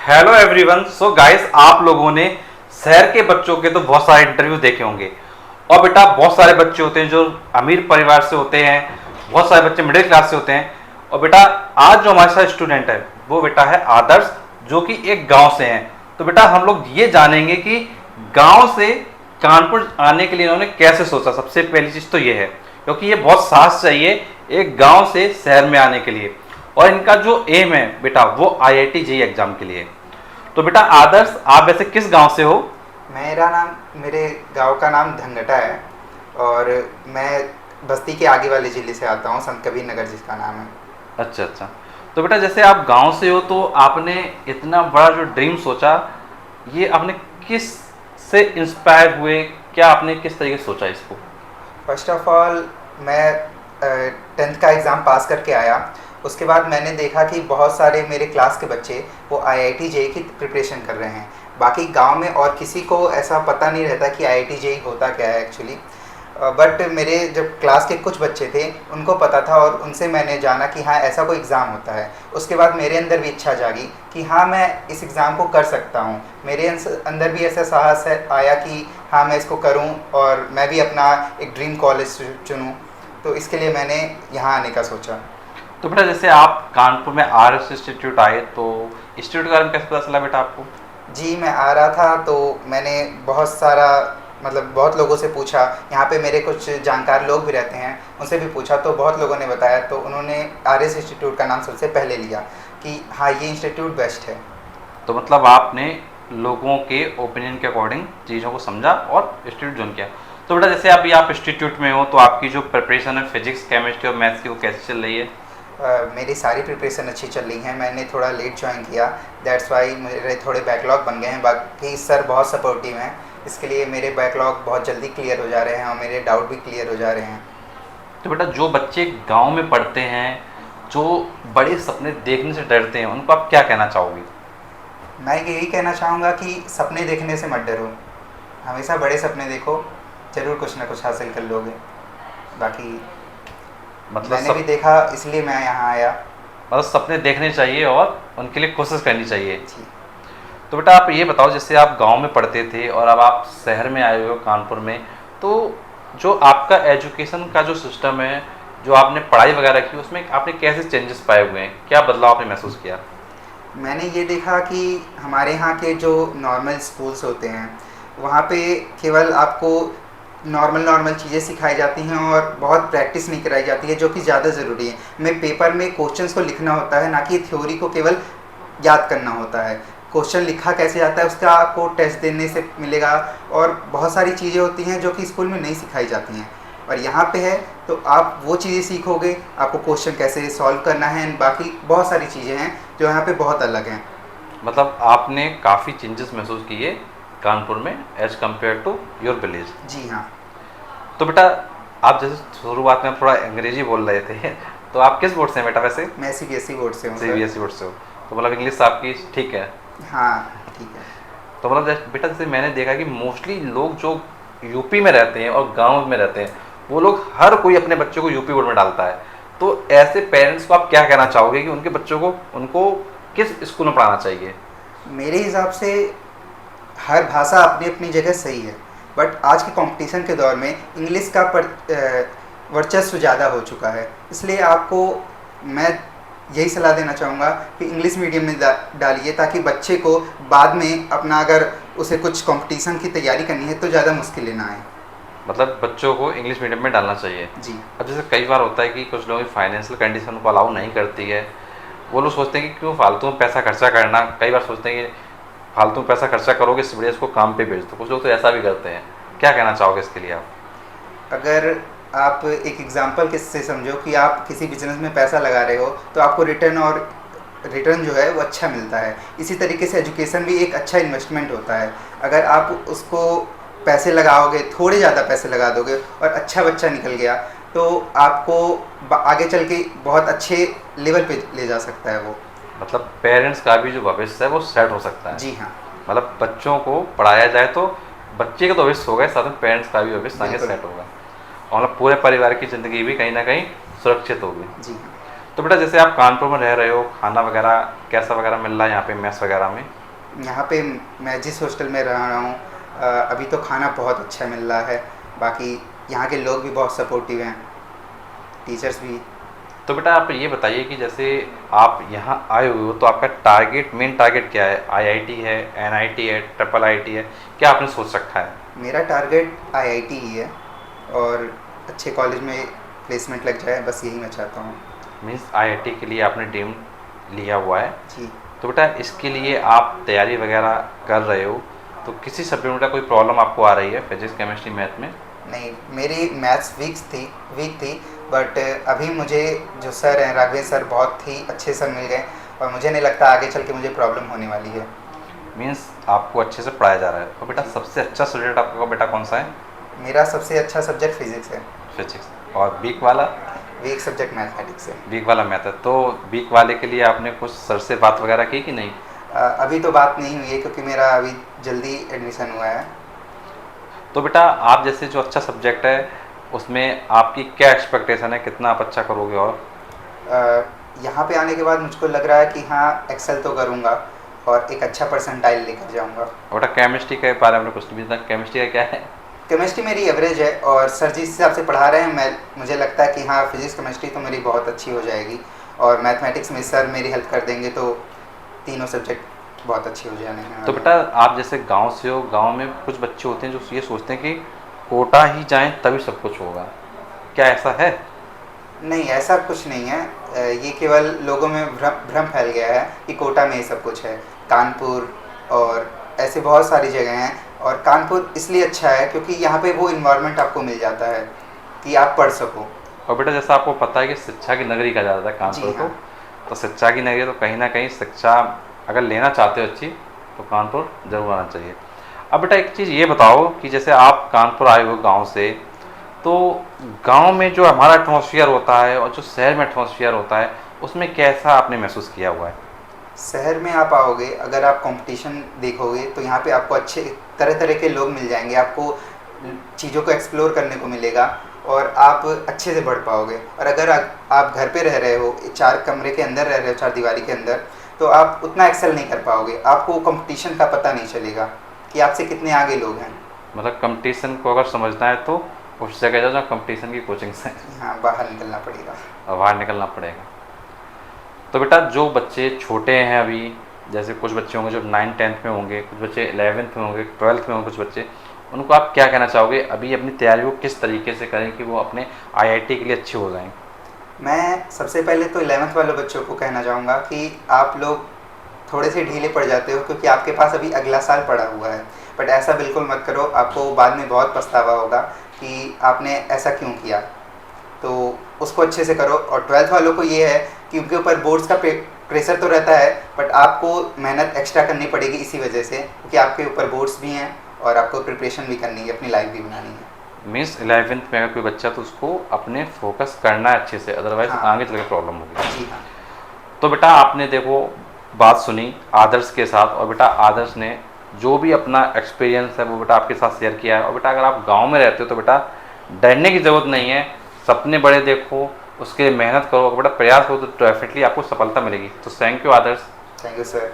Hello everyone. So guys, आप लोगों ने शहर के बच्चों के तो बहुत सारे इंटरव्यू देखे होंगे। और बेटा, बहुत सारे बच्चे होते हैं जो अमीर परिवार से होते हैं, बहुत सारे बच्चे मिडिल क्लास से होते हैं। और बेटा, आज जो हमारे साथ स्टूडेंट है वो बेटा है आदर्श, जो कि एक गांव से हैं। तो बेटा, हम लोग ये जानेंगे कि गांव से कानपुर आने के लिए इन्होंने कैसे सोचा। सबसे पहली चीज़ तो ये है, क्योंकि ये बहुत साहस चाहिए एक गांव से शहर में आने के लिए। और इनका जो एम है बेटा, वो IIT JEE एग्जाम के लिए। तो बेटा आदर्श, आप वैसे किस गांव से हो? मेरे गांव का नाम धनगटा है और मैं बस्ती के आगे वाले ज़िले से आता हूँ, संत कबीर नगर जिसका नाम है। अच्छा अच्छा। तो बेटा, जैसे आप गांव से हो तो आपने इतना बड़ा जो ड्रीम सोचा, ये आपने किस से इंस्पायर हुए? क्या आपने किस तरीके से सोचा इसको? फर्स्ट ऑफ ऑल, मैं 10th का एग्ज़ाम पास करके आया। उसके बाद मैंने देखा कि बहुत सारे मेरे क्लास के बच्चे वो IIT JEE की प्रिपरेशन कर रहे हैं। बाकी गांव में और किसी को ऐसा पता नहीं रहता कि IIT JEE होता क्या है एक्चुअली। बट मेरे जब क्लास के कुछ बच्चे थे उनको पता था और उनसे मैंने जाना कि हाँ, ऐसा कोई एग्ज़ाम होता है। उसके बाद मेरे अंदर भी इच्छा जागी कि हाँ, मैं इस एग्ज़ाम को कर सकता हूँ। मेरे अंदर भी ऐसा साहस आया कि हाँ, मैं इसको करूँ और मैं भी अपना एक ड्रीम कॉलेज चुनूँ। तो इसके लिए मैंने यहाँ आने का सोचा। तो बेटा, जैसे आप कानपुर में RS इंस्टीट्यूट आए, तो इंस्टीट्यूट के बारे में कैसे पता चला बेटा आपको? जी, मैं आ रहा था तो मैंने बहुत लोगों से पूछा। यहाँ पे मेरे कुछ जानकार लोग भी रहते हैं, उनसे भी पूछा तो बहुत लोगों ने बताया। तो उन्होंने RS इंस्टीट्यूट का नाम सबसे पहले लिया कि हाँ, ये इंस्टीट्यूट बेस्ट है। तो मतलब आपने लोगों के ओपिनियन के अकॉर्डिंग चीज़ों को समझा और इंस्टीट्यूट ज्वाइन किया। तो बेटा, जैसे अभी आप इंस्टीट्यूट में हो तो आपकी जो प्रिपरेशन है फिजिक्स, केमिस्ट्री और मैथ्स की, वो कैसे चल रही है? मेरी सारी प्रिपरेशन अच्छी चल रही है। मैंने थोड़ा लेट ज्वाइन किया, दैट्स वाई मेरे थोड़े बैकलॉग बन गए हैं। बाकी सर बहुत सपोर्टिव हैं, इसके लिए मेरे बैकलॉग बहुत जल्दी क्लियर हो जा रहे हैं और मेरे डाउट भी क्लियर हो जा रहे हैं। तो बेटा, जो बच्चे गांव में पढ़ते हैं, जो बड़े सपने देखने से डरते हैं, उनको आप क्या कहना चाहोगे? मैं यही कहना चाहूँगा कि सपने देखने से मत डरो, हमेशा बड़े सपने देखो, ज़रूर कुछ ना कुछ हासिल कर लोगे। बाकी मतलब मैंने भी देखा, इसलिए मैं यहाँ आया। मतलब सपने देखने चाहिए और उनके लिए कोशिश करनी चाहिए। जी। तो बेटा, आप ये बताओ, जैसे आप गांव में पढ़ते थे और अब आप शहर में आए हो कानपुर में, तो जो आपका एजुकेशन का जो सिस्टम है, जो आपने पढ़ाई वगैरह की, उसमें आपने कैसे चेंजेस पाए हुए हैं? क्या बदलाव आपने महसूस किया? मैंने ये देखा कि हमारे यहाँ के जो नॉर्मल स्कूल्स होते हैं वहाँ पे केवल आपको नॉर्मल चीज़ें सिखाई जाती हैं और बहुत प्रैक्टिस नहीं कराई जाती है, जो कि ज़्यादा ज़रूरी है। हमें पेपर में क्वेश्चंस को लिखना होता है, ना कि थ्योरी को केवल याद करना होता है। क्वेश्चन लिखा कैसे जाता है उसका आपको टेस्ट देने से मिलेगा। और बहुत सारी चीज़ें होती हैं जो कि स्कूल में नहीं सिखाई जाती हैं और यहाँ पे है, तो आप वो चीज़ें सीखोगे। आपको क्वेश्चन कैसे सॉल्व करना है, बाकी बहुत सारी चीज़ें हैं जो यहाँ पे बहुत अलग हैं। मतलब आपने काफ़ी चेंजेस महसूस किए कानपुर में as compared to your village. जी हाँ। तो बेटा, आप जैसे शुरुआत में थोड़ा अंग्रेजी बोल रहे थे, तो आप किस बोर्ड से हैं बेटा वैसे? मैं CBSE बोर्ड से हूँ सर। CBSE बोर्ड से हो, तो मतलब इंग्लिश आपकी ठीक है? हाँ, ठीक है। तो मतलब बेटा, जैसे मैंने देखा कि मोस्टली लोग जो यूपी में रहते हैं और गांव में रहते हैं, वो लोग हर कोई अपने बच्चों को यूपी बोर्ड में डालता है। तो ऐसे पेरेंट्स को आप क्या कहना चाहोगे कि उनके बच्चों को उनको किस स्कूल में पढ़ाना चाहिए? मेरे हिसाब से हर भाषा अपनी अपनी जगह सही है, बट आज के कंपटीशन के दौर में इंग्लिश का वर्चस्व ज़्यादा हो चुका है। इसलिए आपको मैं यही सलाह देना चाहूँगा कि इंग्लिश मीडियम में डालिए, ताकि बच्चे को बाद में अपना अगर उसे कुछ कंपटीशन की तैयारी करनी है तो ज़्यादा मुश्किलें ना आए। मतलब बच्चों को इंग्लिश मीडियम में डालना चाहिए। जी। अब जैसे कई बार होता है कि कुछ लोगों की फाइनेंशियल कंडीशन उनको अलाउ नहीं करती है, वो लोग सोचते हैं कि क्यों फालतू में पैसा खर्चा करना। कई बार सोचते हैं कि फालतू में पैसा खर्चा करोगे, इससे बढ़िया इसको काम पे भेज दो। कुछ लोग तो ऐसा भी करते हैं। क्या कहना चाहोगे इसके लिए आप? अगर आप एक एग्जांपल किससे समझो कि आप किसी बिजनेस में पैसा लगा रहे हो तो आपको रिटर्न जो है वो अच्छा मिलता है। इसी तरीके से एजुकेशन भी एक अच्छा इन्वेस्टमेंट होता है। अगर आप उसको पैसे लगाओगे, थोड़े ज़्यादा पैसे लगा दोगे और अच्छा बच्चा निकल गया, तो आपको आगे चल के बहुत अच्छे लेवल पे ले जा सकता है वो। मतलब पेरेंट्स का भी जो भविष्य है वो सेट हो सकता है। जी हाँ। मतलब बच्चों को पढ़ाया जाए तो बच्चे का तो भविष्य होगा, साथ में पेरेंट्स का भी भविष्य आगे बिल्कुल। सेट होगा और मतलब पूरे परिवार की ज़िंदगी भी कहीं ना कहीं सुरक्षित होगी। जी हाँ। तो बेटा जैसे आप कानपुर में रह रहे हो, खाना वगैरह कैसा वगैरह मिल रहा है यहाँ पे मेस वगैरह में? यहाँ पे मैं जिस हॉस्टल में रह रहा हूँ अभी तो खाना बहुत अच्छा मिल रहा है। बाकी यहाँ के लोग भी बहुत सपोर्टिव हैं, टीचर्स भी। तो बेटा आप ये बताइए कि जैसे आप यहाँ आए हुए हो तो आपका टारगेट, मेन टारगेट क्या है? आईआईटी है, एनआईटी है, ट्रिपल आईटी है, क्या आपने सोच रखा है? मेरा टारगेट आईआईटी ही है और अच्छे कॉलेज में प्लेसमेंट लग जाए, बस यही मैं चाहता हूँ। मीन्स आईआईटी के लिए आपने ड्रीम लिया हुआ है। जी। तो बेटा इसके लिए आप तैयारी वगैरह कर रहे हो, तो किसी सब्जेक्ट में कोई प्रॉब्लम आपको आ रही है फिजिक्स, केमिस्ट्री, मैथ में? नहीं, मेरी मैथ्स वीक थी बट अभी मुझे जो सर हैं राघवेंद्र सर बहुत ही अच्छे सर मिल गए और मुझे नहीं लगता आगे चल के मुझे प्रॉब्लम होने वाली है। मीन्स आपको अच्छे से पढ़ाया जा रहा है। और बेटा सबसे अच्छा सब्जेक्ट आपका बेटा कौन सा है? मेरा सबसे अच्छा सब्जेक्ट फिजिक्स है। फिजिक्स। और वीक वाला? वीक सब्जेक्ट मैथमेटिक्स है। वीक वाला मैथ है। तो वीक वाले के लिए आपने कुछ सर से बात वगैरह की कि नहीं? अभी तो बात नहीं हुई है क्योंकि मेरा अभी जल्दी एडमिशन हुआ है। तो बेटा आप जैसे जो अच्छा सब्जेक्ट है उसमें आपकी क्या एक्सपेक्टेशन है, कितना आप अच्छा करोगे? और यहाँ पे आने के बाद मुझको लग रहा है कि हाँ एक्सेल तो करूँगा और एक अच्छा परसेंटाइल लेकर जाऊँगा। बेटा केमिस्ट्री के बारे में कुछ नहीं पता, केमिस्ट्री का क्या है? केमिस्ट्री मेरी एवरेज है और सर जिस हिसाब से पढ़ा रहे हैं मुझे लगता है कि हाँ फिजिक्स केमिस्ट्री तो मेरी बहुत अच्छी हो जाएगी और मैथमेटिक्स में सर मेरी हेल्प कर देंगे तो तीनों सब्जेक्ट बहुत अच्छे हो जाएंगे। तो बेटा आप जैसे गांव से हो, गांव में कुछ बच्चे होते हैं जो ये सोचते हैं कि कोटा ही जाएं तभी सब कुछ होगा, क्या ऐसा है? नहीं, ऐसा कुछ नहीं है। ये केवल लोगों में भ्रम फैल गया है कि कोटा में ही सब कुछ है। कानपुर और ऐसे बहुत सारी जगह हैं और कानपुर इसलिए अच्छा है क्योंकि यहाँ पे वो इन्वायरमेंट आपको मिल जाता है कि आप पढ़ सको। और बेटा जैसा आपको पता है कि शिक्षा की नगरी कहा जाता है कानपुर को, हाँ। तो शिक्षा की नगरी तो कहीं ना कहीं शिक्षा अगर लेना चाहते हो अच्छी तो कानपुर जरूर आना चाहिए। अब बेटा एक चीज़ ये बताओ कि जैसे आप कानपुर आए हो गांव से, तो गांव में जो हमारा एटमॉस्फेयर होता है और जो शहर में एटमॉस्फेयर होता है उसमें कैसा आपने महसूस किया हुआ है? शहर में आप आओगे, अगर आप कंपटीशन देखोगे तो यहाँ पे आपको अच्छे तरह तरह के लोग मिल जाएंगे, आपको चीज़ों को एक्सप्लोर करने को मिलेगा और आप अच्छे से बढ़ पाओगे। और अगर आप घर पे रह रहे हो, 4 कमरे के अंदर रह रहे हो, 4 दीवारी के अंदर, तो आप उतना एक्सेल नहीं कर पाओगे। आपको कंपटीशन का पता नहीं चलेगा कि आपसे कितने आगे लोग हैं। मतलब कंपटीशन को अगर समझना है तो उस जगह जाओ जहाँ कंपटीशन की कोचिंग है। हाँ, बाहर निकलना पड़ेगा। और बाहर निकलना पड़ेगा। तो बेटा जो बच्चे छोटे हैं अभी, जैसे कुछ बच्चे होंगे जो 9th-10th में होंगे, कुछ बच्चे 11th में होंगे, 12th में होंगे कुछ बच्चे, उनको आप क्या कहना चाहोगे अभी अपनी तैयारी को किस तरीके से करें कि वो अपने आईआईटी के लिए अच्छे हो जाएं? मैं सबसे पहले तो 11th वाले बच्चों को कहना चाहूँगा कि आप लोग थोड़े से ढीले पड़ जाते हो क्योंकि आपके पास अभी अगला साल पड़ा हुआ है, बट ऐसा बिल्कुल मत करो। आपको बाद में बहुत पछतावा होगा कि आपने ऐसा क्यों किया, तो उसको अच्छे से करो। और 12th वालों को ये है कि उनके ऊपर बोर्ड्स का प्रेशर तो रहता है बट आपको मेहनत एक्स्ट्रा करनी पड़ेगी इसी वजह से, क्योंकि आपके ऊपर बोर्ड्स भी हैं और आपको प्रिपरेशन भी करनी है, अपनी लाइफ भी बनानी है। मीन्स 11th में अगर कोई बच्चा तो उसको अपने फोकस करना है अच्छे से, अदरवाइज हाँ। आगे चल के प्रॉब्लम होगी। जी हाँ। तो बेटा आपने देखो बात सुनी आदर्श के साथ, और बेटा आदर्श ने जो भी अपना एक्सपीरियंस है वो बेटा आपके साथ शेयर किया है। और बेटा अगर आप गांव में रहते हो तो बेटा डरने की ज़रूरत नहीं है, सपने बड़े देखो, उसके लिए मेहनत करो, अगर बेटा प्रयास हो तो डेफिनेटली आपको सफलता मिलेगी। तो thank you Adarsh. Thank you sir.